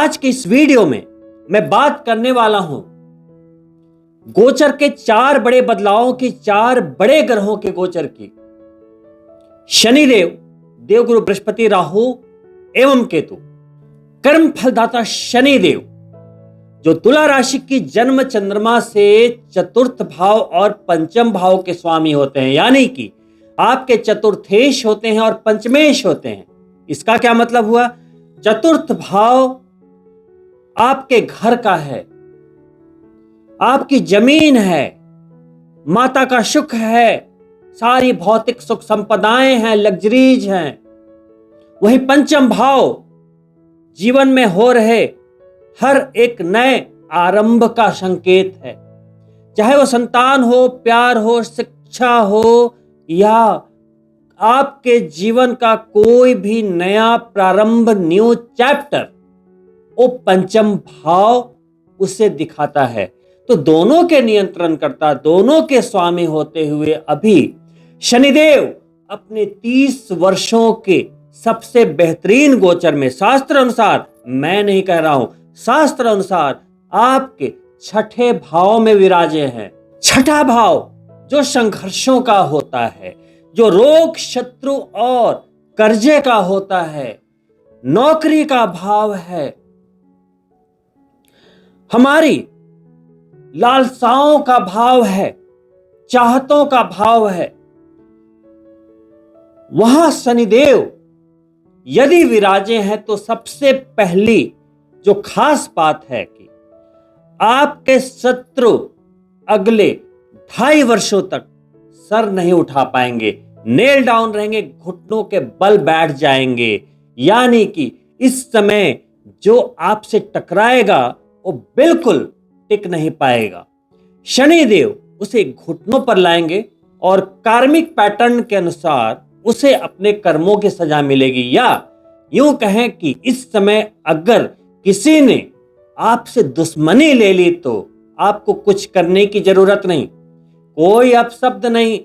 आज के इस वीडियो में मैं बात करने वाला हूं गोचर के 4 बड़े बदलावों की, 4 बड़े ग्रहों के गोचर की। शनिदेव, देवगुरु बृहस्पति, राहु एवं केतु। कर्म फलदाता शनिदेव जो तुला राशि की जन्म चंद्रमा से चतुर्थ भाव और पंचम भाव के स्वामी होते हैं, यानी कि आपके चतुर्थेश होते हैं और पंचमेश होते हैं। इसका क्या मतलब हुआ? चतुर्थ भाव आपके घर का है, आपकी जमीन है, माता का सुख है, सारी भौतिक सुख संपदाएं हैं, लग्जरीज हैं। वही पंचम भाव जीवन में हो रहे हर एक नए आरंभ का संकेत है, चाहे वो संतान हो, प्यार हो, शिक्षा हो, या आपके जीवन का कोई भी नया प्रारंभ, न्यू चैप्टर, वो पंचम भाव उसे दिखाता है। तो दोनों के नियंत्रण करता, दोनों के स्वामी होते हुए अभी शनिदेव अपने 30 वर्षों के सबसे बेहतरीन गोचर में, शास्त्र अनुसार, मैं नहीं कह रहा हूं, शास्त्र अनुसार आपके छठे भाव में विराजे हैं। छठा भाव जो संघर्षों का होता है, जो रोग, शत्रु और कर्जे का होता है, नौकरी का भाव है, हमारी लालसाओं का भाव है, चाहतों का भाव है। वहां शनिदेव यदि विराजे हैं तो सबसे पहली जो खास बात है कि आपके शत्रु अगले 2.5 वर्षों तक सर नहीं उठा पाएंगे, नेल डाउन रहेंगे, घुटनों के बल बैठ जाएंगे। यानी कि इस समय जो आपसे टकराएगा वो बिल्कुल टिक नहीं पाएगा। शनिदेव उसे घुटनों पर लाएंगे और कार्मिक पैटर्न के अनुसार उसे अपने कर्मों की सजा मिलेगी। या यूं कहें कि इस समय अगर किसी ने आपसे दुश्मनी ले ली तो आपको कुछ करने की जरूरत नहीं, कोई अपशब्द नहीं,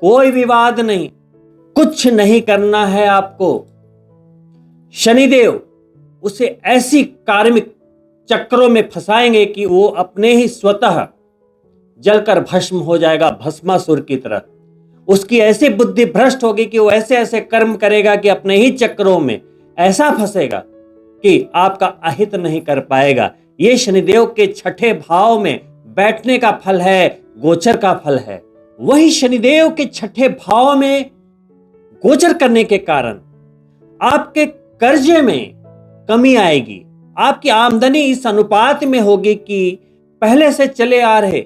कोई विवाद नहीं, कुछ नहीं करना है आपको। शनिदेव उसे ऐसी कार्मिक चक्रों में फंसाएंगे कि वो अपने ही स्वतः जलकर भस्म हो जाएगा, भस्मासुर की तरह। उसकी ऐसी बुद्धि भ्रष्ट होगी कि वो ऐसे ऐसे कर्म करेगा कि अपने ही चक्रों में ऐसा फंसेगा कि आपका अहित नहीं कर पाएगा। ये शनिदेव के छठे भाव में बैठने का फल है, गोचर का फल है। वही शनिदेव के छठे भाव में गोचर करने के कारण आपके कर्जे में कमी आएगी। आपकी आमदनी इस अनुपात में होगी कि पहले से चले आ रहे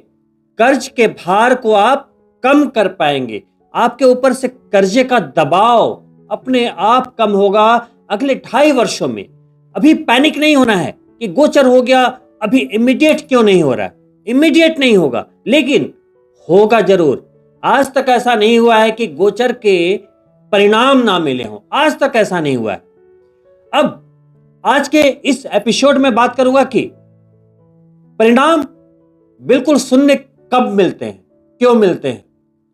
कर्ज के भार को आप कम कर पाएंगे। आपके ऊपर से कर्जे का दबाव अपने आप कम होगा अगले 2.5 वर्षों में। अभी पैनिक नहीं होना है कि गोचर हो गया, अभी इमीडिएट क्यों नहीं हो रहा है। इमीडिएट नहीं होगा, लेकिन होगा जरूर। आज तक ऐसा नहीं हुआ है कि गोचर के परिणाम ना मिले हों, आज तक ऐसा नहीं हुआ है। अब आज के इस एपिसोड में बात करूंगा कि परिणाम बिल्कुल शून्य कब मिलते हैं, क्यों मिलते हैं।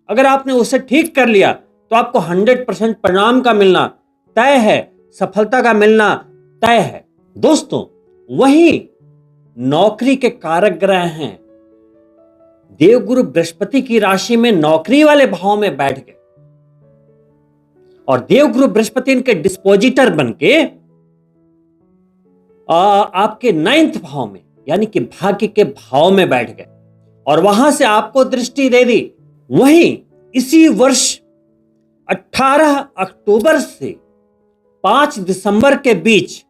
अगर आपने उसे ठीक कर लिया तो आपको 100% परिणाम का मिलना तय है, सफलता का मिलना तय है। दोस्तों, वही नौकरी के कारक ग्रह हैं। देवगुरु बृहस्पति की राशि में नौकरी वाले भाव में बैठ गए और देवगुरु बृहस्पति इनके डिस्पोजिटर बनके आपके 9th भाव में, यानी कि भाग्य के भाव में बैठ गए और वहां से आपको दृष्टि दे दी। वहीं इसी वर्ष 18 अक्टूबर से 5 दिसंबर के बीच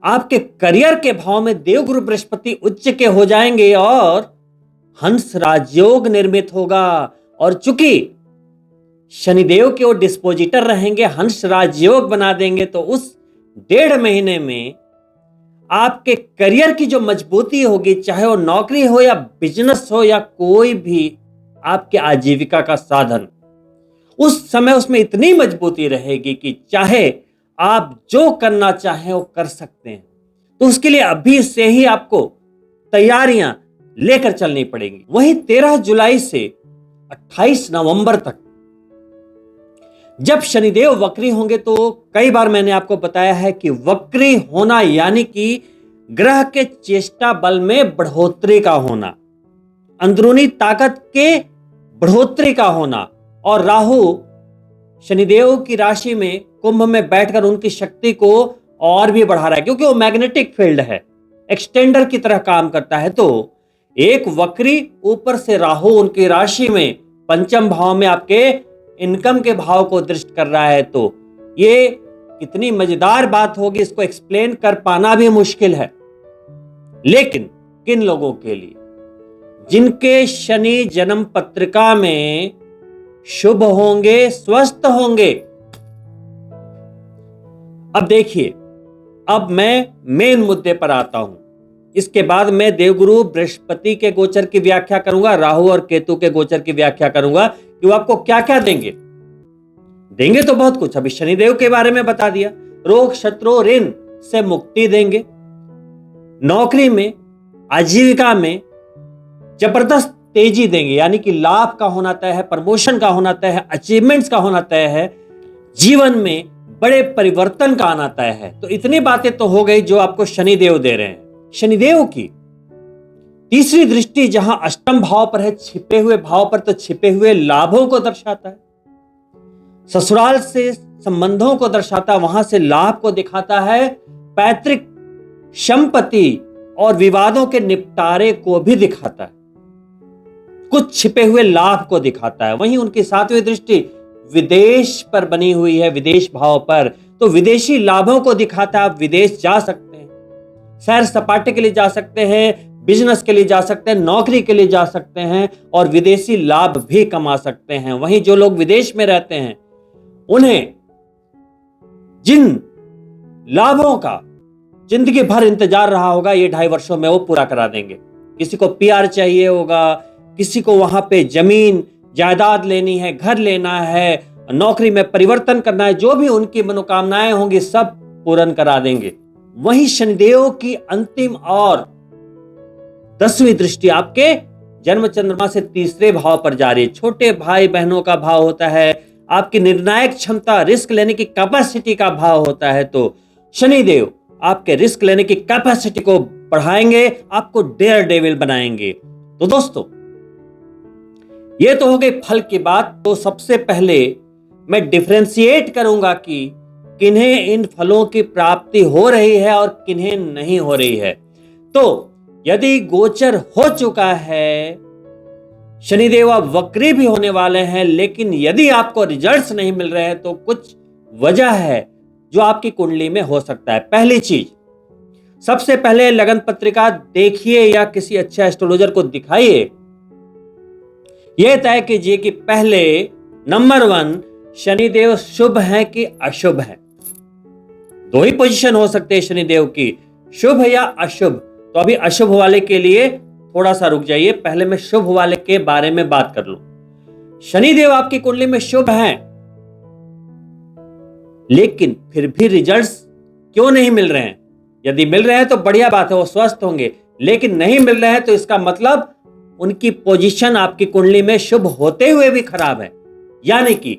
आपके करियर के भाव में देवगुरु बृहस्पति उच्च के हो जाएंगे और हंस राजयोग निर्मित होगा। और चूंकि शनिदेव के वो डिस्पोजिटर रहेंगे, हंस राजयोग बना देंगे, तो उस 1.5 महीने में आपके करियर की जो मजबूती होगी, चाहे वो नौकरी हो या बिजनेस हो या कोई भी आपके आजीविका का साधन, उस समय उसमें इतनी मजबूती रहेगी कि चाहे आप जो करना चाहें वो कर सकते हैं। तो उसके लिए अभी से ही आपको तैयारियां लेकर चलनी पड़ेंगी। वहीं 13 जुलाई से 28 नवंबर तक जब शनिदेव वक्री होंगे तो कई बार मैंने आपको बताया है कि वक्री होना यानी कि ग्रह के चेष्टा बल में बढ़ोतरी का होना, अंदरूनी ताकत के बढ़ोतरी का होना। और राहु शनिदेव की राशि में कुंभ में बैठकर उनकी शक्ति को और भी बढ़ा रहा है, क्योंकि वो मैग्नेटिक फील्ड है, एक्सटेंडर की तरह काम करता है। तो एक वक्री ऊपर से राहु उनकी राशि में पंचम भाव में आपके इनकम के भाव को दृष्ट कर रहा है। तो ये कितनी मजेदार बात होगी, इसको एक्सप्लेन कर पाना भी मुश्किल है। लेकिन किन लोगों के लिए? जिनके शनि जन्म पत्रिका में शुभ होंगे, स्वस्थ होंगे। अब देखिए, अब मैं मेन मुद्दे पर आता हूं। इसके बाद मैं देवगुरु बृहस्पति के गोचर की व्याख्या करूंगा, राहु और केतु के गोचर की व्याख्या करूंगा कि वो आपको क्या क्या देंगे तो बहुत कुछ। अभी शनिदेव के बारे में बता दिया, रोग शत्रु ऋण से मुक्ति देंगे, नौकरी में आजीविका में जबरदस्त तेजी देंगे, यानी कि लाभ का होना तय है, प्रमोशन का होना तय है, अचीवमेंट्स का होना तय है, जीवन में बड़े परिवर्तन का आना तय है। तो इतनी बातें तो हो गई जो आपको शनिदेव दे रहे हैं। शनिदेव की तीसरी दृष्टि जहां अष्टम भाव पर है, छिपे हुए भाव पर, तो छिपे हुए लाभों को दर्शाता है, ससुराल से संबंधों को दर्शाता, वहां से लाभ को दिखाता है, पैतृक संपत्ति और विवादों के निपटारे को भी दिखाता है, कुछ छिपे हुए लाभ को दिखाता है। वहीं उनकी सातवीं दृष्टि विदेश पर बनी हुई है, विदेश भाव पर, तो विदेशी लाभों को दिखाता है। आप विदेश जा सकते हैं, सैर सपाटे के लिए जा सकते हैं, बिजनेस के लिए जा सकते हैं, नौकरी के लिए जा सकते हैं और विदेशी लाभ भी कमा सकते हैं। वहीं जो लोग विदेश में रहते हैं उन्हें जिन लाभों का जिंदगी भर इंतजार रहा होगा, ये 2.5 वर्षों में वो पूरा करा देंगे। किसी को PR चाहिए होगा, किसी को वहां पे जमीन जायदाद लेनी है, घर लेना है, नौकरी में परिवर्तन करना है, जो भी उनकी मनोकामनाएं होंगी सब पूर्ण करा देंगे। वहीं शनिदेव की अंतिम और 10वीं दृष्टि आपके जन्म चंद्रमा से तीसरे भाव पर जा रही है। छोटे भाई बहनों का भाव होता है, आपकी निर्णायक क्षमता, रिस्क लेने की कैपेसिटी का भाव होता है। तो शनिदेव आपके रिस्क लेने की कैपेसिटी को बढ़ाएंगे, आपको डेयर डेविल बनाएंगे। तो दोस्तों, ये तो हो गई फल की बात। तो सबसे पहले मैं डिफरेंशिएट करूंगा कि किन्हें इन फलों की प्राप्ति हो रही है और किन्हें नहीं हो रही है। तो यदि गोचर हो चुका है, शनिदेव आप वक्री भी होने वाले हैं, लेकिन यदि आपको रिजल्ट्स नहीं मिल रहे हैं तो कुछ वजह है जो आपकी कुंडली में हो सकता है। पहली चीज, सबसे पहले लगन पत्रिका देखिए या किसी अच्छे एस्ट्रोलॉजर को दिखाइए, यह तय कीजिए कि पहले नंबर 1 शनिदेव शुभ है कि अशुभ है। 2 ही पोजीशन हो सकते हैं शनिदेव की, शुभ या अशुभ। तो अभी अशुभ वाले के लिए थोड़ा सा रुक जाइए, पहले मैं शुभ वाले के बारे में बात कर लूं। शनिदेव आपकी कुंडली में शुभ हैं, लेकिन फिर भी रिजल्ट्स क्यों नहीं मिल रहे हैं? यदि मिल रहे हैं तो बढ़िया बात है, वो स्वस्थ होंगे, लेकिन नहीं मिल रहे हैं तो इसका मतलब उनकी पोजीशन आपकी कुंडली में शुभ होते हुए भी खराब है। यानी कि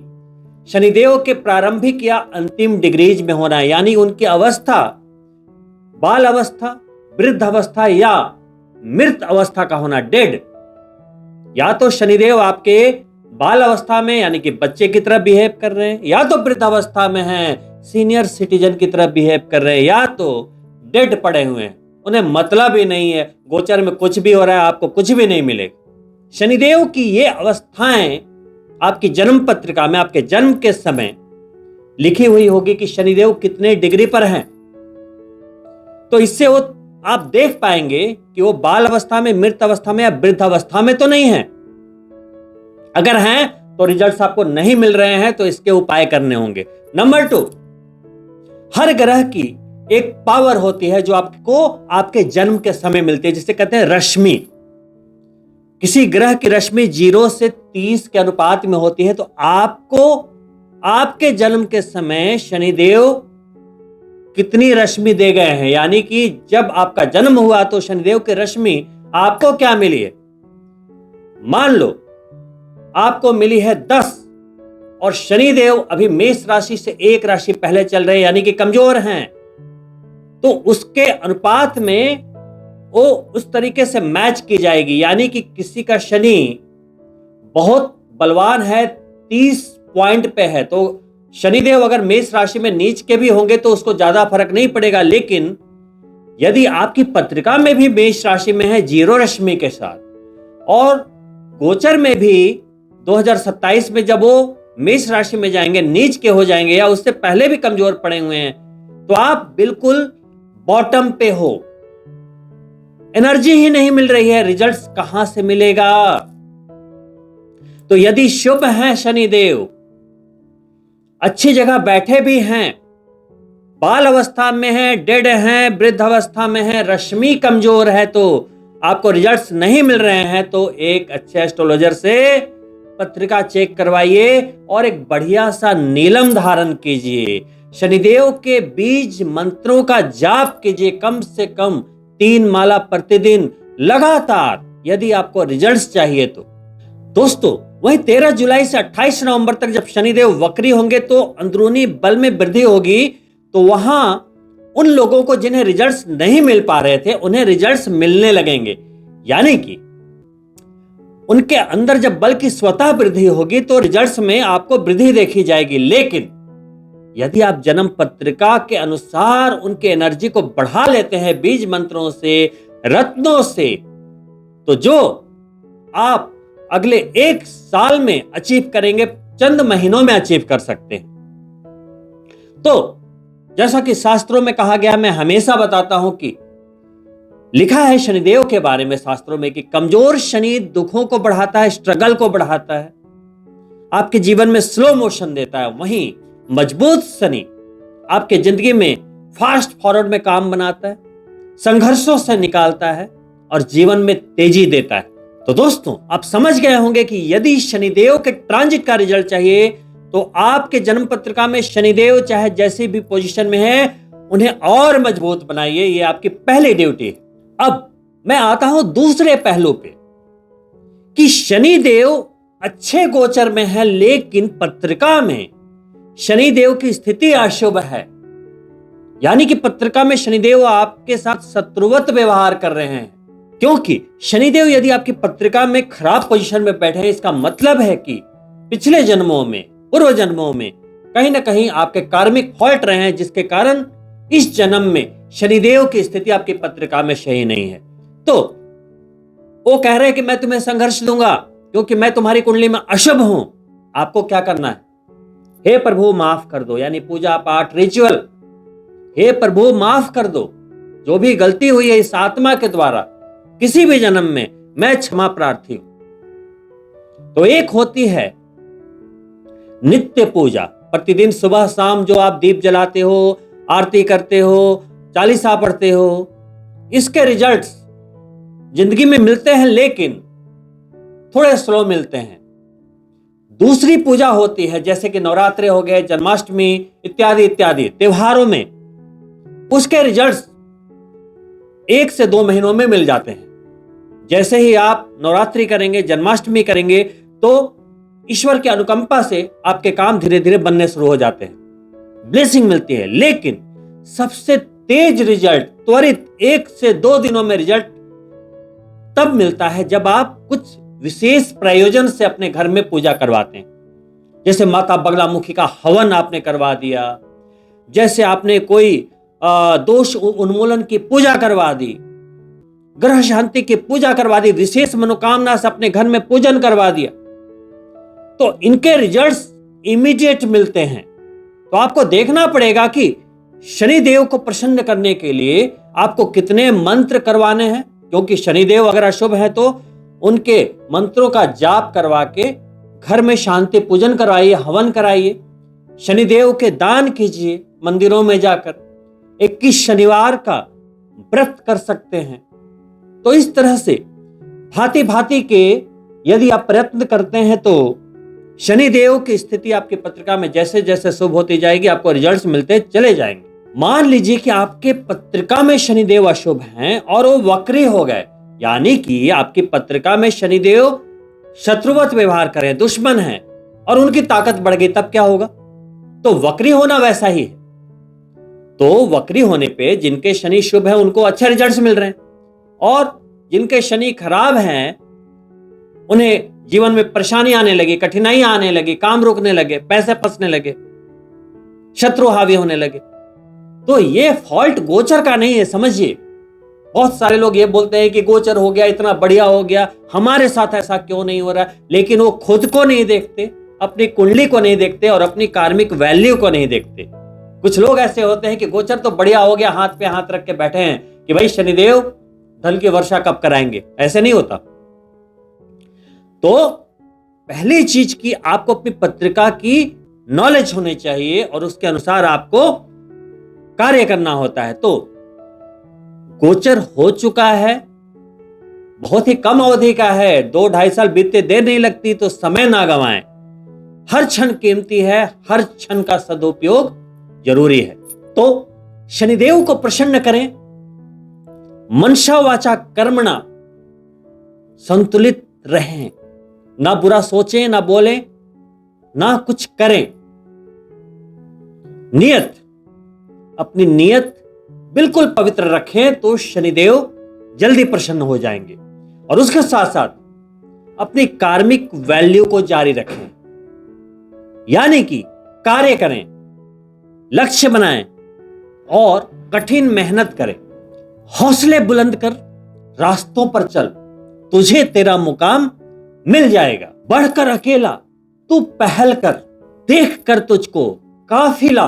शनिदेव के प्रारंभिक या अंतिम डिग्रीज में होना है, यानी उनकी अवस्था बाल अवस्था, वृद्ध अवस्था या मृत अवस्था का होना, डेड। या तो शनिदेव आपके बाल अवस्था में यानी कि बच्चे की तरह बिहेव कर रहे हैं, या तो वृद्ध अवस्था में हैं, सीनियर सिटीजन की तरह बिहेव कर रहे हैं, या तो डेड पड़े हुए हैं, उन्हें मतलब ही नहीं है, गोचर में कुछ भी हो रहा है, आपको कुछ भी नहीं मिलेगा। शनिदेव की ये अवस्थाएं आपकी जन्म पत्रिका में आपके जन्म के समय लिखी हुई होगी कि शनिदेव कितने डिग्री पर हैं। तो इससे वो आप देख पाएंगे कि वो बाल अवस्था में, मृत अवस्था में या वृद्ध अवस्था में तो नहीं है। अगर हैं तो रिजल्ट्स आपको नहीं मिल रहे हैं, तो इसके उपाय करने होंगे। नंबर 2, हर ग्रह की एक पावर होती है जो आपको आपके जन्म के समय मिलती है, जिसे कहते हैं रश्मि। किसी ग्रह की रश्मि 0 से 30 के अनुपात में होती है। तो आपको आपके जन्म के समय शनिदेव कितनी रश्मि दे गए हैं, यानी कि जब आपका जन्म हुआ तो शनिदेव की रश्मि आपको क्या मिली है। मान लो आपको मिली है 10 और शनिदेव अभी मेष राशि से एक राशि पहले चल रहे हैं, यानी कि कमजोर हैं, तो उसके अनुपात में वो उस तरीके से मैच की जाएगी। यानी कि किसी का शनि बहुत बलवान है, 30 पॉइंट पे है, तो शनिदेव अगर मेष राशि में नीच के भी होंगे तो उसको ज्यादा फर्क नहीं पड़ेगा। लेकिन यदि आपकी पत्रिका में भी मेष राशि में है 0 रश्मि के साथ, और गोचर में भी 2027 में जब वो मेष राशि में जाएंगे नीच के हो जाएंगे या उससे पहले भी कमजोर पड़े हुए हैं, तो आप बिल्कुल बॉटम पे हो, एनर्जी ही नहीं मिल रही है, रिजल्ट्स कहां से मिलेगा। तो यदि शुभ है शनिदेव, अच्छी जगह बैठे भी हैं, बाल अवस्था में है, डेड हैं, वृद्ध अवस्था में है, रश्मि कमजोर है, तो आपको रिजल्ट्स नहीं मिल रहे हैं, तो एक अच्छे एस्ट्रोलॉजर से पत्रिका चेक करवाइए और एक बढ़िया सा नीलम धारण कीजिए। शनिदेव के बीज मंत्रों का जाप कीजिए, कम से कम 3 माला प्रतिदिन लगातार, यदि आपको रिजल्ट्स चाहिए तो। दोस्तों, वहीं 13 जुलाई से 28 नवंबर तक जब शनिदेव वक्री होंगे तो अंदरूनी बल में वृद्धि होगी, तो वहां उन लोगों को जिन्हें रिजल्ट्स नहीं मिल पा रहे थे उन्हें रिजल्ट्स मिलने लगेंगे। यानी कि उनके अंदर जब बल की स्वतः वृद्धि होगी तो रिजल्ट्स में आपको वृद्धि देखी जाएगी। लेकिन यदि आप जन्म पत्रिका के अनुसार उनके एनर्जी को बढ़ा लेते हैं बीज मंत्रों से, रत्नों से, तो जो आप अगले 1 साल में अचीव करेंगे, चंद महीनों में अचीव कर सकते हैं। तो जैसा कि शास्त्रों में कहा गया, मैं हमेशा बताता हूं कि लिखा है शनिदेव के बारे में शास्त्रों में कि कमजोर शनि दुखों को बढ़ाता है, स्ट्रगल को बढ़ाता है, आपके जीवन में स्लो मोशन देता है। वहीं मजबूत शनि आपके जिंदगी में फास्ट फॉरवर्ड में काम बनाता है, संघर्षों से निकालता है और जीवन में तेजी देता है। तो दोस्तों, आप समझ गए होंगे कि यदि शनिदेव के ट्रांजिट का रिजल्ट चाहिए तो आपके जन्म पत्रिका में शनिदेव चाहे जैसी भी पोजीशन में है, उन्हें और मजबूत बनाइए। ये आपकी पहली ड्यूटी है। अब मैं आता हूं दूसरे पहलू पे कि शनिदेव अच्छे गोचर में है, लेकिन पत्रिका में शनिदेव की स्थिति अशुभ है। यानी कि पत्रिका में शनिदेव आपके साथ शत्रुवत व्यवहार कर रहे हैं, क्योंकि शनिदेव यदि आपकी पत्रिका में खराब पोजीशन में बैठे हैं, इसका मतलब है कि पिछले जन्मों में, पूर्व जन्मों में कहीं ना कहीं आपके कार्मिक फॉल्ट रहे हैं, जिसके कारण इस जन्म में शनिदेव की स्थिति आपकी पत्रिका में सही नहीं है। तो वो कह रहे हैं कि मैं तुम्हें संघर्ष दूंगा क्योंकि मैं तुम्हारी कुंडली में अशुभ हूं। आपको क्या करना है? हे प्रभु माफ कर दो, यानी पूजा पाठ रिचुअल, हे प्रभु माफ कर दो, जो भी गलती हुई है इस आत्मा के द्वारा किसी भी जन्म में, मैं क्षमा प्रार्थी हूं। तो एक होती है नित्य पूजा, प्रतिदिन सुबह शाम जो आप दीप जलाते हो, आरती करते हो, चालीसा पढ़ते हो, इसके रिजल्ट्स जिंदगी में मिलते हैं, लेकिन थोड़े स्लो मिलते हैं। दूसरी पूजा होती है जैसे कि नवरात्रि हो गए, जन्माष्टमी इत्यादि इत्यादि त्योहारों में, उसके रिजल्ट्स 1 से 2 महीनों में मिल जाते हैं। जैसे ही आप नवरात्रि करेंगे, जन्माष्टमी करेंगे, तो ईश्वर की अनुकंपा से आपके काम धीरे धीरे बनने शुरू हो जाते हैं, ब्लेसिंग मिलती है। लेकिन सबसे तेज रिजल्ट, त्वरित 1 से 2 दिनों में रिजल्ट तब मिलता है जब आप कुछ विशेष प्रयोजन से अपने घर में पूजा करवाते हैं। जैसे माता बगलामुखी का हवन आपने करवा दिया, जैसे आपने कोई दोष उन्मूलन की पूजा करवा दी, ग्रह शांति की पूजा करवा दी, विशेष मनोकामना से अपने घर में पूजन करवा दिया, तो इनके रिजल्ट्स इमीडिएट मिलते हैं। तो आपको देखना पड़ेगा कि शनिदेव को प्रसन्न करने के लिए आपको कितने मंत्र करवाने हैं, क्योंकि शनिदेव अगर अशुभ है तो उनके मंत्रों का जाप करवा के घर में शांति पूजन करवाइए, हवन कराइए, शनिदेव के दान कीजिए मंदिरों में जाकर, 21 शनिवार का व्रत कर सकते हैं। तो इस तरह से भांति भांति के यदि आप प्रयत्न करते हैं तो शनिदेव की स्थिति आपकी पत्रिका में जैसे जैसे शुभ होती जाएगी, आपको रिजल्ट्स मिलते चले जाएंगे। मान लीजिए कि आपके पत्रिका में शनिदेव अशुभ हैं और वो वक्री हो गए, यानी कि आपकी पत्रिका में शनिदेव शत्रुवत व्यवहार करें, दुश्मन हैं, और उनकी ताकत बढ़ गई, तब क्या होगा? तो वक्री होना वैसा ही है। तो वक्री होने पे जिनके शनि शुभ है उनको अच्छे रिजल्ट्स मिल रहे हैं, और जिनके शनि खराब हैं उन्हें जीवन में परेशानी आने लगी, कठिनाइयां आने लगी, काम रुकने लगे, पैसे फंसने लगे, शत्रु हावी होने लगे। तो ये फॉल्ट गोचर का नहीं है, समझिए। बहुत सारे लोग ये बोलते हैं कि गोचर हो गया, इतना बढ़िया हो गया, हमारे साथ ऐसा क्यों नहीं हो रहा है, लेकिन वो खुद को नहीं देखते, अपनी कुंडली को नहीं देखते और अपनी कार्मिक वैल्यू को नहीं देखते। कुछ लोग ऐसे होते हैं कि गोचर तो बढ़िया हो गया, हाथ पे हाथ रख के बैठे हैं कि भाई शनिदेव धन की वर्षा कब कराएंगे। ऐसे नहीं होता। तो पहली चीज की आपको अपनी पत्रिका की नॉलेज होनी चाहिए और उसके अनुसार आपको कार्य करना होता है। तो गोचर हो चुका है, बहुत ही कम अवधि का है, 2-2.5 साल बीतते देर नहीं लगती, तो समय ना गंवाएं। हर क्षण कीमती है, हर क्षण का सदुपयोग जरूरी है। तो शनिदेव को प्रसन्न करें, मनसा वाचा कर्मणा संतुलित रहें, ना बुरा सोचें, ना बोलें, ना कुछ करें। नियत, अपनी नियत बिल्कुल पवित्र रखें तो शनिदेव जल्दी प्रसन्न हो जाएंगे। और उसके साथ साथ अपनी कार्मिक वैल्यू को जारी रखें, यानी कि कार्य करें, लक्ष्य बनाएं और कठिन मेहनत करें। हौसले बुलंद कर रास्तों पर चल, तुझे तेरा मुकाम मिल जाएगा। बढ़कर अकेला तू पहल कर, देख कर तुझको काफिला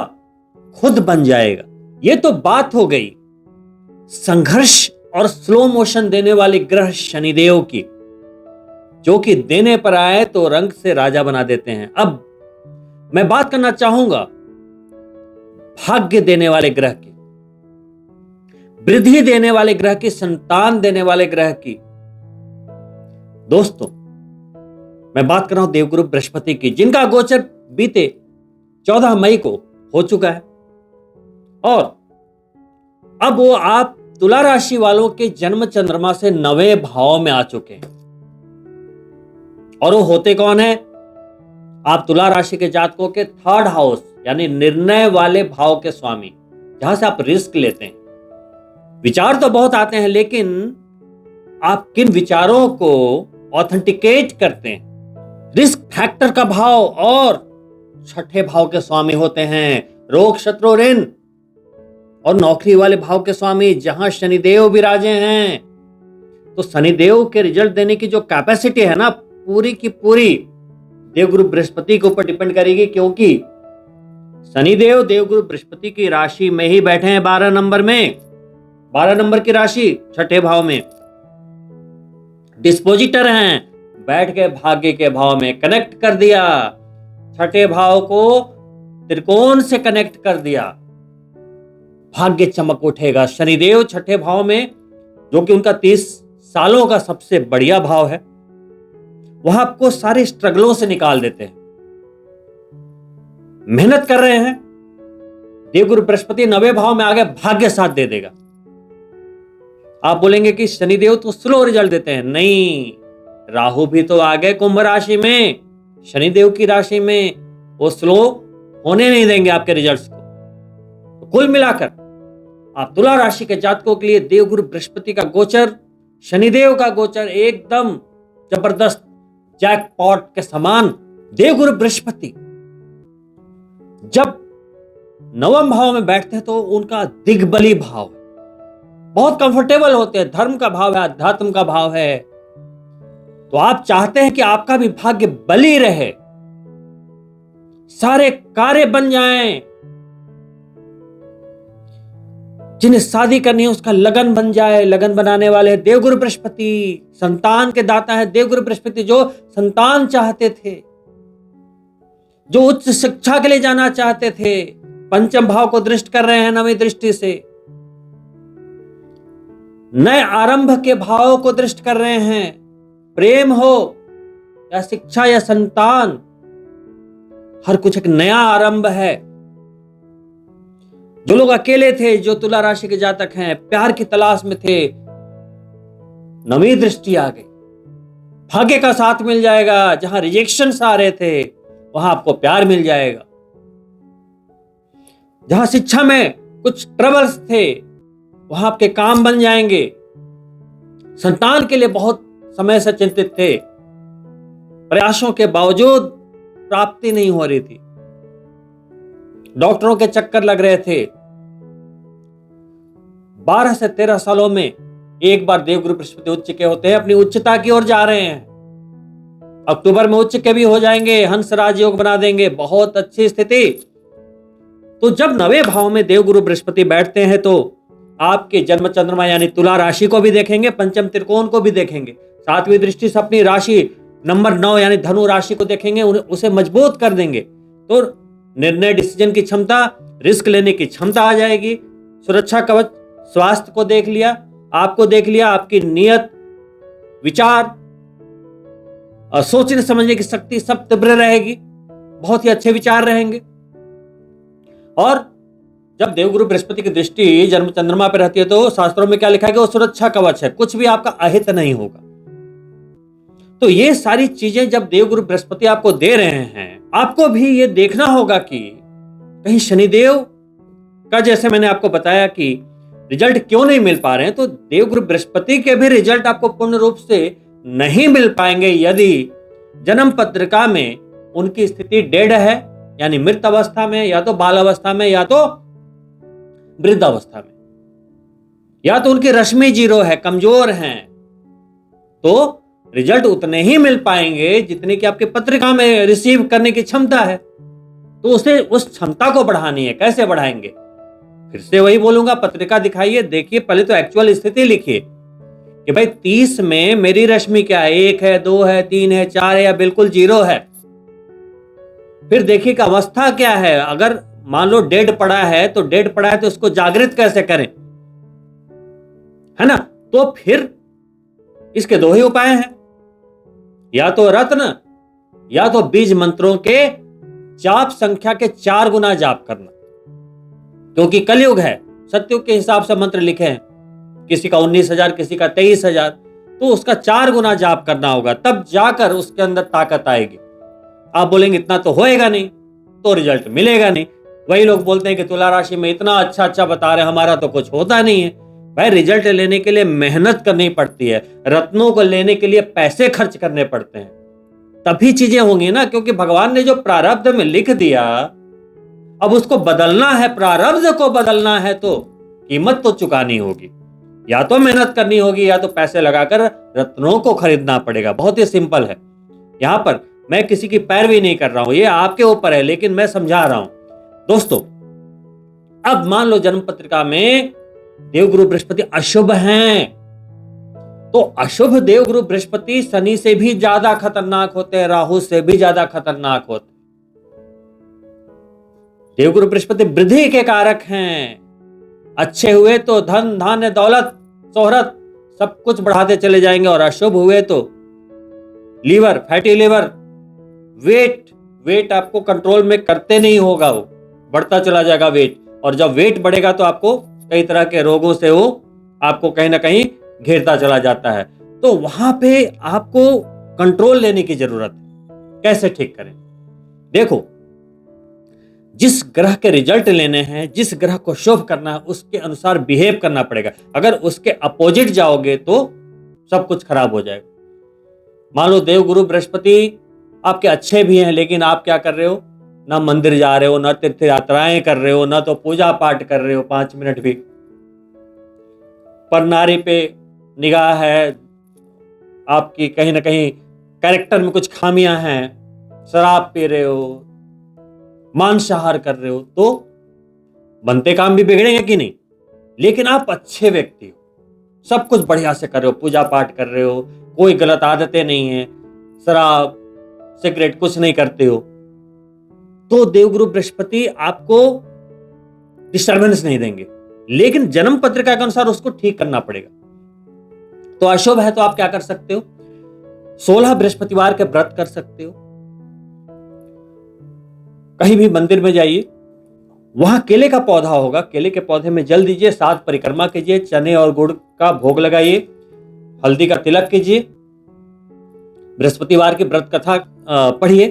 खुद बन जाएगा। ये तो बात हो गई संघर्ष और स्लो मोशन देने वाले ग्रह शनिदेव की, जो कि देने पर आए तो रंग से राजा बना देते हैं। अब मैं बात करना चाहूंगा भाग्य देने वाले ग्रह की, वृद्धि देने वाले ग्रह की, संतान देने वाले ग्रह की। दोस्तों, मैं बात कर रहा हूं देवगुरु बृहस्पति की, जिनका गोचर बीते 14 मई को हो चुका है और अब वो आप तुला राशि वालों के जन्म चंद्रमा से 9वें भाव में आ चुके हैं। और वो होते कौन है? आप तुला राशि के जातकों के 3rd हाउस यानी निर्णय वाले भाव के स्वामी, जहां से आप रिस्क लेते हैं। विचार तो बहुत आते हैं, लेकिन आप किन विचारों को ऑथेंटिकेट करते हैं, रिस्क फैक्टर का भाव और 6ठे भाव के स्वामी होते हैं रोग, शत्रु, ऋण और नौकरी वाले भाव के स्वामी, जहां शनिदेव विराजे हैं। तो शनिदेव के रिजल्ट देने की जो कैपेसिटी है ना, पूरी की पूरी देवगुरु बृहस्पति के ऊपर डिपेंड करेगी, क्योंकि शनिदेव देवगुरु बृहस्पति की राशि में ही बैठे हैं 12 नंबर में, 12 नंबर की राशि 6ठे भाव में डिस्पोजिटर हैं, बैठ के भाग्य के भाव में कनेक्ट कर दिया, 6ठे भाव को त्रिकोण से कनेक्ट कर दिया, भाग्य चमक उठेगा। शनिदेव 6ठे भाव में, जो कि उनका 30 सालों का सबसे बढ़िया भाव है, वह आपको सारे स्ट्रगलों से निकाल देते हैं। मेहनत कर रहे हैं, देवगुरु बृहस्पति 9वें भाव में आ गए, भाग्य साथ दे देगा। आप बोलेंगे कि शनिदेव तो स्लो रिजल्ट देते हैं। नहीं, राहु भी तो आ गए कुंभ राशि में, शनिदेव की राशि में, वो स्लो होने नहीं देंगे आपके रिजल्ट्स को। तो कुल मिलाकर आप तुला राशि के जातकों के लिए देवगुरु बृहस्पति का गोचर, शनिदेव का गोचर एकदम जबरदस्त जैकपॉट के समान। देवगुरु बृहस्पति जब 9वें भाव में बैठते हैं तो उनका दिग्बली भाव है, बहुत कंफर्टेबल होते हैं, धर्म का भाव है, अध्यात्म का भाव है। तो आप चाहते हैं कि आपका भी भाग्य बली रहे, सारे कार्य बन जाएं, जिन्हें शादी करनी है उसका लगन बन जाए। लगन बनाने वाले देवगुरु बृहस्पति, संतान के दाता है देवगुरु बृहस्पति, जो संतान चाहते थे, जो उच्च शिक्षा के लिए जाना चाहते थे, पंचम भाव को दृष्ट कर रहे हैं 9वीं दृष्टि से, नए आरंभ के भाव को दृष्ट कर रहे हैं। प्रेम हो या शिक्षा या संतान, हर कुछ एक नया आरंभ है। जो लोग अकेले थे, जो तुला राशि के जातक हैं, प्यार की तलाश में थे, 9वीं दृष्टि आ गई, भाग्य का साथ मिल जाएगा। जहां रिजेक्शंस आ रहे थे, वहां आपको प्यार मिल जाएगा। जहां शिक्षा में कुछ ट्रबल्स थे, वहां आपके काम बन जाएंगे। संतान के लिए बहुत समय से चिंतित थे, प्रयासों के बावजूद प्राप्ति नहीं हो रही थी, डॉक्टरों के चक्कर लग रहे थे। 12 से 13 सालों में एक बार देवगुरु बृहस्पति उच्च के होते हैं, अपनी उच्चता की ओर जा रहे हैं। अक्टूबर में उच्च के भी हो जाएंगे, हंस राज योग बना देंगे, बहुत अच्छी स्थिति। तो जब 9वें भाव में देवगुरु बृहस्पति बैठते हैं तो आपके जन्म चंद्रमा यानी तुला राशि को भी देखेंगे, पंचम त्रिकोण को भी देखेंगे, 7वीं दृष्टि से अपनी राशि नंबर 9 यानी धनु राशि को देखेंगे, उसे मजबूत कर देंगे। तो निर्णय डिसीजन की क्षमता, रिस्क लेने की क्षमता आ जाएगी। सुरक्षा कवच, स्वास्थ्य को देख लिया, आपको देख लिया, आपकी नियत, विचार और सोचने समझने की शक्ति सब तीव्र रहेगी, बहुत ही अच्छे विचार रहेंगे। और जब देवगुरु बृहस्पति की दृष्टि जन्म चंद्रमा पर रहती है तो शास्त्रों में क्या लिखा है कि वो सुरक्षा कवच है, कुछ भी आपका अहित नहीं होगा। तो ये सारी चीजें जब देवगुरु बृहस्पति आपको दे रहे हैं, आपको भी ये देखना होगा कि कहीं शनिदेव का, जैसे मैंने आपको बताया कि रिजल्ट क्यों नहीं मिल पा रहे हैं, तो देवगुरु बृहस्पति के भी रिजल्ट आपको पूर्ण रूप से नहीं मिल पाएंगे यदि जन्म पत्रिका में उनकी स्थिति डेड है, यानी मृत अवस्था में, या तो बाल अवस्था में, या तो वृद्ध अवस्था में, या तो उनकी रश्मि 0 है, कमजोर हैं, तो रिजल्ट उतने ही मिल पाएंगे जितने की आपकी पत्रिका में रिसीव करने की क्षमता है। तो उसे, उस क्षमता को बढ़ानी है। कैसे बढ़ाएंगे? फिर से वही बोलूंगा, पत्रिका दिखाइए, देखिए, पहले तो एक्चुअल स्थिति लिखिए कि भाई 30 में मेरी रश्मि क्या है, 1 है, 2 है, 3 है, 4 है, या बिल्कुल 0 है। फिर देखिए कि अवस्था क्या है। अगर मान लो डेड पड़ा है तो डेड पड़ा है तो उसको जागृत कैसे करें, है ना? तो फिर इसके 2 ही उपाय हैं, या तो रत्न या तो बीज मंत्रों के जाप संख्या के 4 गुना जाप करना, क्योंकि कलयुग है, सत्युग के हिसाब से मंत्र लिखे हैं, किसी का 19,000, किसी का 23,000, तो उसका 4 गुना जाप करना होगा, तब जाकर उसके अंदर ताकत आएगी। आप बोलेंगे इतना तो होएगा नहीं, तो रिजल्ट मिलेगा नहीं। वही लोग बोलते हैं कि तुला राशि में इतना अच्छा अच्छा बता रहे, हमारा तो कुछ होता नहीं है। भाई, रिजल्ट लेने के लिए मेहनत करनी पड़ती है, रत्नों को लेने के लिए पैसे खर्च करने पड़ते हैं, तभी चीजें होंगी ना। क्योंकि भगवान ने जो प्रारब्ध में लिख दिया, अब उसको बदलना है, प्रारब्ध को बदलना है, तो कीमत तो चुकानी होगी, या तो मेहनत करनी होगी, या तो पैसे लगाकर रत्नों को खरीदना पड़ेगा। बहुत ही सिंपल है। यहां पर मैं किसी की पैरवी नहीं कर रहा हूं, ये आपके ऊपर है, लेकिन मैं समझा रहा हूं दोस्तों। अब मान लो जन्म पत्रिका में देवगुरु बृहस्पति अशुभ हैं, तो अशुभ देवगुरु बृहस्पति शनि से भी ज्यादा खतरनाक होते हैं, राहु से भी ज्यादा खतरनाक होते हैं। देवगुरु बृहस्पति वृद्धि के कारक हैं। अच्छे हुए तो धन, धान्य, दौलत, शोहरत सब कुछ बढ़ाते चले जाएंगे, और अशुभ हुए तो लीवर, फैटी लीवर, वेट आपको कंट्रोल में करते नहीं होगा, वो बढ़ता चला जाएगा वेट, और जब वेट बढ़ेगा तो आपको कई तरह के रोगों से वो आपको कहीं ना कहीं घेरता चला जाता है। तो वहां पे आपको कंट्रोल लेने की जरूरत है। कैसे ठीक करें? देखो, जिस ग्रह के रिजल्ट लेने हैं, जिस ग्रह को शुभ करना है, उसके अनुसार बिहेव करना पड़ेगा। अगर उसके अपोजिट जाओगे तो सब कुछ खराब हो जाएगा। मान लो देवगुरु बृहस्पति आपके अच्छे भी हैं, लेकिन आप क्या कर रहे हो? ना मंदिर जा रहे हो, ना तीर्थ यात्राएं कर रहे हो, ना तो पूजा पाठ कर रहे हो 5 मिनट भी। पर नारी पे निगाह है, आपकी कहीं ना कहीं कैरेक्टर में कुछ खामियां हैं, शराब पी रहे हो, मांसाहार कर रहे हो, तो बनते काम भी बिगड़ेंगे कि नहीं? लेकिन आप अच्छे व्यक्ति हो, सब कुछ बढ़िया से कर रहे हो, पूजा पाठ कर रहे हो, कोई गलत आदतें नहीं है, शराब सिगरेट कुछ नहीं करते हो, तो देवगुरु बृहस्पति आपको डिस्टर्बेंस नहीं देंगे। लेकिन जन्म पत्रिका के अनुसार उसको ठीक करना पड़ेगा। तो अशुभ है तो आप क्या कर सकते हो? 16 बृहस्पतिवार के व्रत कर सकते हो। कहीं भी मंदिर में जाइए, वहां केले का पौधा होगा, केले के पौधे में जल दीजिए, 7 परिक्रमा कीजिए, चने और गुड़ का भोग लगाइए, हल्दी का तिलक कीजिए, बृहस्पतिवार की व्रत कथा पढ़िए,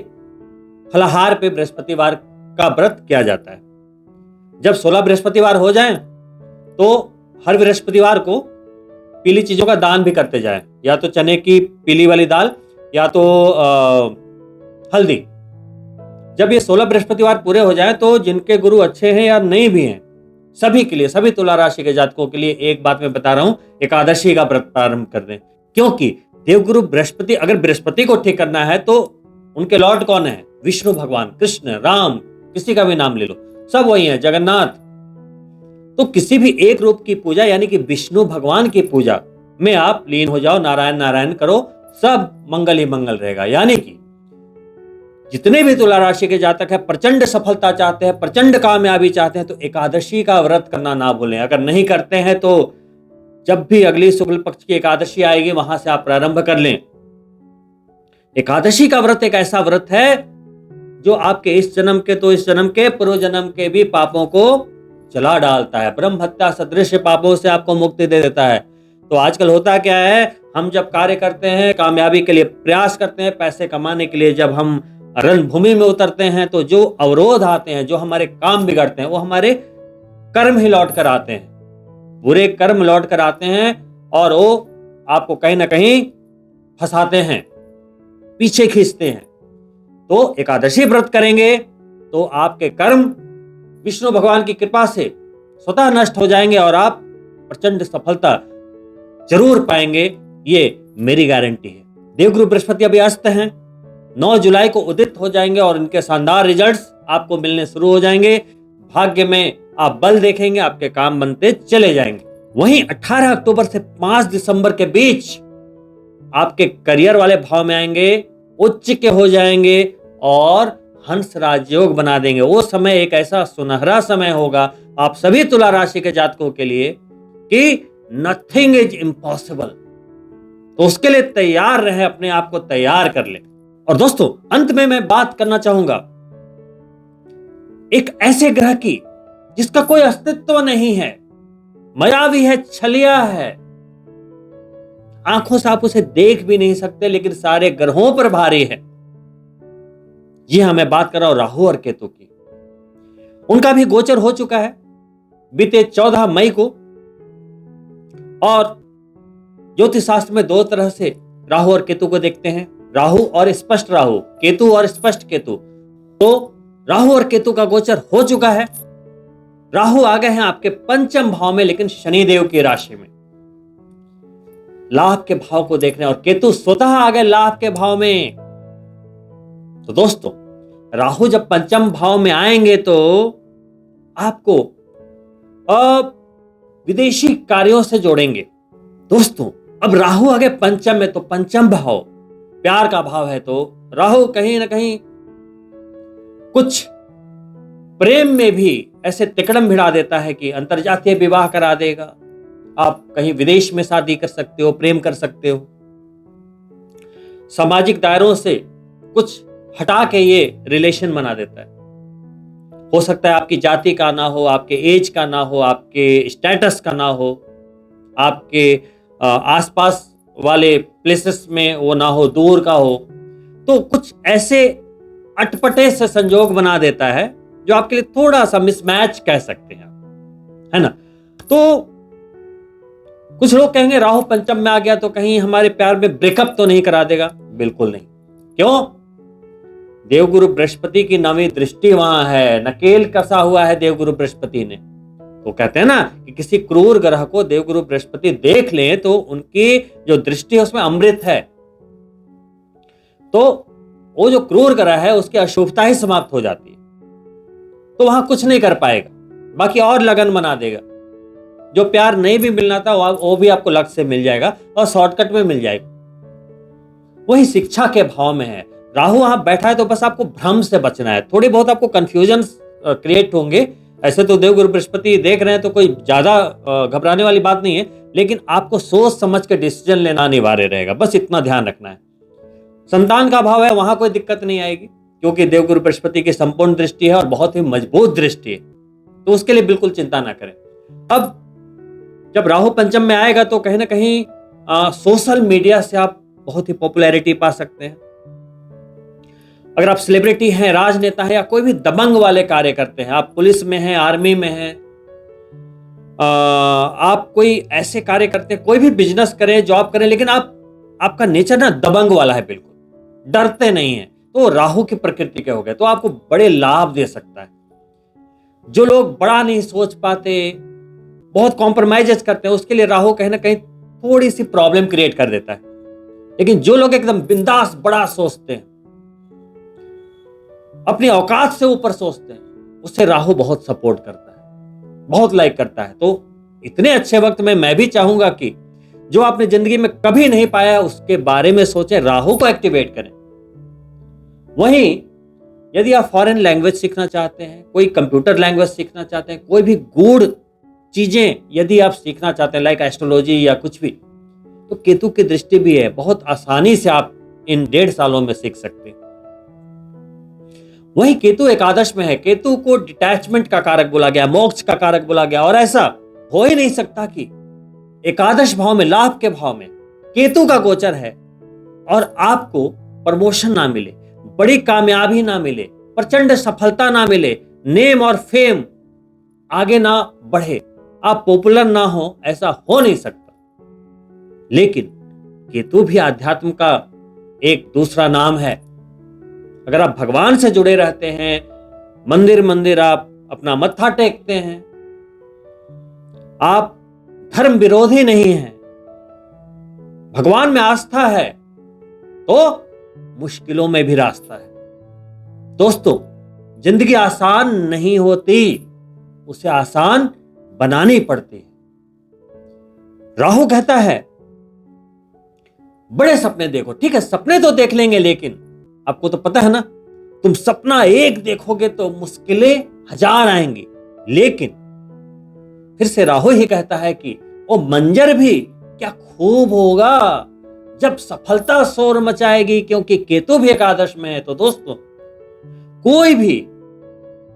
फलाहार पे बृहस्पतिवार का व्रत किया जाता है। जब 16 बृहस्पतिवार हो जाएं तो हर बृहस्पतिवार को पीली चीजों का दान भी करते जाएं, या तो चने की पीली वाली दाल या तो हल्दी। जब ये 16 बृहस्पतिवार पूरे हो जाएं तो जिनके गुरु अच्छे हैं या नहीं भी हैं, सभी के लिए, सभी तुला राशि के जातकों के लिए एक बात मैं बता रहा हूं, एकादशी का व्रत प्रारंभ कर दें। क्योंकि देवगुरु बृहस्पति, अगर बृहस्पति को ठीक करना है तो उनके लॉर्ड कौन है? विष्णु भगवान, कृष्ण, राम, किसी का भी नाम ले लो, सब वही है, जगन्नाथ। तो किसी भी एक रूप की पूजा यानी कि विष्णु भगवान की पूजा में आप लीन हो जाओ, नारायण नारायण करो, सब मंगल ही मंगल रहेगा। यानी कि जितने भी तुला राशि के जातक हैं, प्रचंड सफलता चाहते हैं, प्रचंड कामयाबी चाहते हैं, तो एकादशी का व्रत करना ना भूलें। अगर नहीं करते हैं तो जब भी अगली शुक्ल पक्ष की एकादशी आएगी वहां से आप प्रारंभ कर लें। एकादशी का व्रत एक ऐसा व्रत है जो आपके इस जन्म के तो इस जन्म के, पूर्व जन्म के भी पापों को जला डालता है, ब्रह्म हत्या सदृश पापों से आपको मुक्ति दे देता है। तो आजकल होता क्या है, हम जब कार्य करते हैं, कामयाबी के लिए प्रयास करते हैं, पैसे कमाने के लिए जब हम रणभूमि में उतरते हैं, तो जो अवरोध आते हैं, जो हमारे काम बिगड़ते हैं, वो हमारे कर्म ही लौट कर आते हैं, बुरे कर्म लौट कर आते हैं और वो आपको कहीं ना कहीं फंसाते हैं, पीछे खींचते हैं। तो एकादशी व्रत करेंगे तो आपके कर्म विष्णु भगवान की कृपा से स्वतः नष्ट हो जाएंगे और आप प्रचंड सफलता जरूर पाएंगे, ये मेरी गारंटी है। देवगुरु बृहस्पति अभी अस्त हैं, 9 जुलाई को उदित हो जाएंगे और इनके शानदार रिजल्ट्स आपको मिलने शुरू हो जाएंगे। भाग्य में आप बल देखेंगे, आपके काम बनते चले जाएंगे। वहीं 18 अक्टूबर से 5 दिसंबर के बीच आपके करियर वाले भाव में आएंगे, उच्च के हो जाएंगे और हंस राजयोग बना देंगे। वो समय एक ऐसा सुनहरा समय होगा आप सभी तुला राशि के जातकों के लिए कि नथिंग इज इम्पॉसिबल। तो उसके लिए तैयार रहे, अपने आप को तैयार कर ले। और दोस्तों, अंत में मैं बात करना चाहूंगा एक ऐसे ग्रह की जिसका कोई अस्तित्व नहीं है, मायावी है, छलिया है, आंखों से आप उसे देख भी नहीं सकते, लेकिन सारे ग्रहों पर भारी है। जी हां, मैं बात कर रहा हूं राहु और केतु की। उनका भी गोचर हो चुका है बीते 14 मई को। और ज्योतिष शास्त्र में 2 तरह से राहु और केतु को देखते हैं, राहु और स्पष्ट राहु, केतु और स्पष्ट केतु। तो राहु और केतु का गोचर हो चुका है। राहु आ गए हैं आपके पंचम भाव में, लेकिन शनिदेव की राशि में लाभ के भाव को देखने, और केतु स्वतः आ गए लाभ के भाव में। तो दोस्तों, राहु जब पंचम भाव में आएंगे तो आपको विदेशी कार्यों से जोड़ेंगे। दोस्तों, अब राहु आ गए पंचम में, तो पंचम भाव प्यार का भाव है, तो राहु कहीं ना कहीं कुछ प्रेम में भी ऐसे तिकड़म भिड़ा देता है कि अंतरजातीय विवाह करा देगा। आप कहीं विदेश में शादी कर सकते हो, प्रेम कर सकते हो। सामाजिक दायरों से कुछ हटा के ये रिलेशन बना देता है। हो सकता है आपकी जाति का ना हो, आपके एज का ना हो, आपके स्टेटस का ना हो, आपके आसपास वाले प्लेसेस में वो ना हो, दूर का हो। तो कुछ ऐसे अटपटे से संजोग बना देता है जो आपके लिए थोड़ा सा मिसमैच कह सकते हैं, है ना। तो कुछ लोग कहेंगे राहु पंचम में आ गया तो कहीं हमारे प्यार में ब्रेकअप तो नहीं करा देगा। बिल्कुल नहीं। क्यों? देवगुरु बृहस्पति की 9वीं दृष्टि वहां है, नकेल कसा हुआ है देवगुरु बृहस्पति ने। तो कहते हैं ना कि किसी क्रूर ग्रह को देवगुरु बृहस्पति देख लें तो उनकी जो दृष्टि है उसमें अमृत है। तो वो जो क्रूर ग्रह है उसकी अशुभता ही समाप्त हो जाती है, तो वहां कुछ नहीं कर पाएगा, बाकी और लगन बना देगा। जो प्यार नहीं भी मिलना था वो भी आपको लग से मिल जाएगा और शॉर्टकट में मिल जाएगा। वही शिक्षा के भाव में है राहु, वहां बैठा है तो बस आपको भ्रम से बचना है। थोड़ी बहुत आपको कंफ्यूजन क्रिएट होंगे। ऐसे तो देवगुरु बृहस्पति देख रहे हैं तो कोई ज्यादा घबराने वाली बात नहीं है, लेकिन आपको सोच समझ के डिसीजन लेना अनिवार्य रहेगा, बस इतना ध्यान रखना है। संतान का भाव है, वहां कोई दिक्कत नहीं आएगी क्योंकि देवगुरु बृहस्पति की संपूर्ण दृष्टि है और बहुत ही मजबूत दृष्टि है, तो उसके लिए बिल्कुल चिंता ना करें। अब जब राहु पंचम में आएगा तो कहीं ना कहीं सोशल मीडिया से आप बहुत ही पॉपुलैरिटी पा सकते हैं। अगर आप सेलिब्रिटी हैं, राजनेता हैं या कोई भी दबंग वाले कार्य करते हैं, आप पुलिस में हैं, आर्मी में हैं, आप कोई ऐसे कार्य करते हैं, कोई भी बिजनेस करें, जॉब करें, लेकिन आपका नेचर ना दबंग वाला है, बिल्कुल डरते नहीं है, तो राहु की प्रकृति के हो गए, तो आपको बड़े लाभ दे सकता है। जो लोग बड़ा नहीं सोच पाते, बहुत कॉम्प्रोमाइजेस करते हैं, उसके लिए राहु कहीं ना कहीं थोड़ी सी प्रॉब्लम क्रिएट कर देता है। लेकिन जो लोग एकदम बिंदास बड़ा सोचते हैं, अपनी औकात से ऊपर सोचते हैं, उससे राहु बहुत सपोर्ट करता है, बहुत लाइक करता है। तो इतने अच्छे वक्त में मैं भी चाहूंगा कि जो आपने जिंदगी में कभी नहीं पाया उसके बारे में सोचें, राहु को एक्टिवेट करें। वहीं यदि आप फॉरेन लैंग्वेज सीखना चाहते हैं, कोई कंप्यूटर लैंग्वेज सीखना चाहते हैं, कोई भी गूढ़ चीजें यदि आप सीखना चाहते हैं, लाइक एस्ट्रोलॉजी या कुछ भी, तो केतु की दृष्टि भी है, बहुत आसानी से आप इन 1.5 सालों में सीख सकते हैं। वहीं केतु एकादश में है, केतु को डिटैचमेंट का कारक बोला गया, मोक्ष का कारक बोला गया, और ऐसा हो ही नहीं सकता कि एकादश भाव में, लाभ के भाव में केतु का गोचर है और आपको प्रमोशन ना मिले, बड़ी कामयाबी ना मिले, प्रचंड सफलता ना मिले, नेम और फेम आगे ना बढ़े, आप पॉपुलर ना हो, ऐसा हो नहीं सकता। लेकिन केतु भी आध्यात्म का एक दूसरा नाम है। अगर आप भगवान से जुड़े रहते हैं, मंदिर मंदिर आप अपना मत्था टेकते हैं, आप धर्म विरोधी नहीं हैं, भगवान में आस्था है, तो मुश्किलों में भी रास्ता है। दोस्तों, जिंदगी आसान नहीं होती, उसे आसान बनानी पड़ती है। राहु कहता है बड़े सपने देखो। ठीक है, सपने तो देख लेंगे, लेकिन आपको तो पता है ना, तुम सपना एक देखोगे तो मुश्किलें 1000 आएंगी। लेकिन फिर से राहु ही कहता है कि वो मंजर भी क्या खूब होगा जब सफलता शोर मचाएगी, क्योंकि केतु भी एकादश में है। तो दोस्तों, कोई भी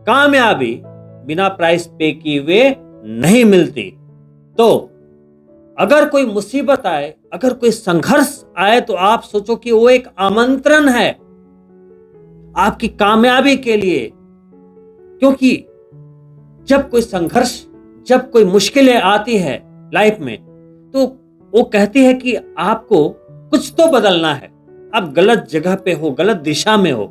कामयाबी बिना प्राइस पे किए हुए नहीं मिलती। तो अगर कोई मुसीबत आए, अगर कोई संघर्ष आए, तो आप सोचो कि वो एक आमंत्रण है आपकी कामयाबी के लिए। क्योंकि जब कोई संघर्ष, जब कोई मुश्किलें आती है लाइफ में, तो वो कहती है कि आपको कुछ तो बदलना है। आप गलत जगह पे हो, गलत दिशा में हो,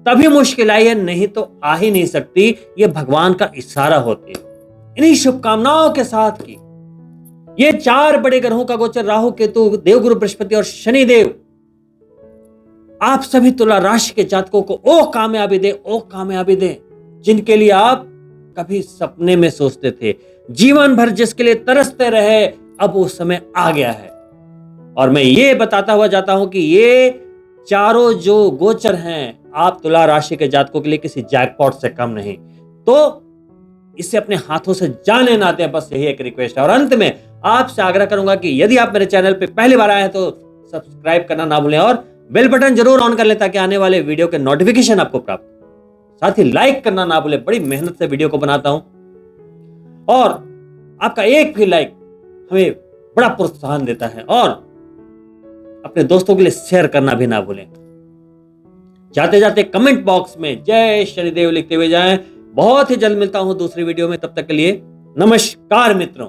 तभी मुश्किल आई है, नहीं तो आ ही नहीं सकती। ये भगवान का इशारा होती है। इन्हीं शुभकामनाओं के साथ की ये 4 बड़े ग्रहों का गोचर, राहु, केतु, देवगुरु बृहस्पति और शनिदेव, आप सभी तुला राशि के जातकों को ओ कामयाबी दे, ओ कामयाबी दे, जिनके लिए आप कभी सपने में सोचते थे, जीवन भर जिसके लिए तरसते रहे, अब वो समय आ गया है। और मैं ये बताता हुआ जाता हूं कि ये चारों जो गोचर हैं, आप तुला राशि के जातकों के लिए किसी जैकपॉट से कम नहीं। तो इसे अपने हाथों से जाने ना दें, बस यही एक रिक्वेस्ट है। और अंत में आपसे आग्रह करूंगा कि यदि आप मेरे चैनल पे पहली बार आए हैं तो सब्सक्राइब करना ना भूलें और बेल बटन जरूर ऑन कर लें, ताकि आने वाले वीडियो के नोटिफिकेशन आपको प्राप्त हो। साथ ही लाइक करना ना भूलें, बड़ी मेहनत से वीडियो को बनाता हूं और आपका एक भी लाइक हमें बड़ा प्रोत्साहन देता है। और अपने दोस्तों के लिए शेयर करना भी ना भूलें। जाते जाते कमेंट बॉक्स में जय शनिदेव लिखते हुए जाएं। बहुत ही जल्द मिलता हूं दूसरी वीडियो में, तब तक के लिए नमस्कार मित्रों।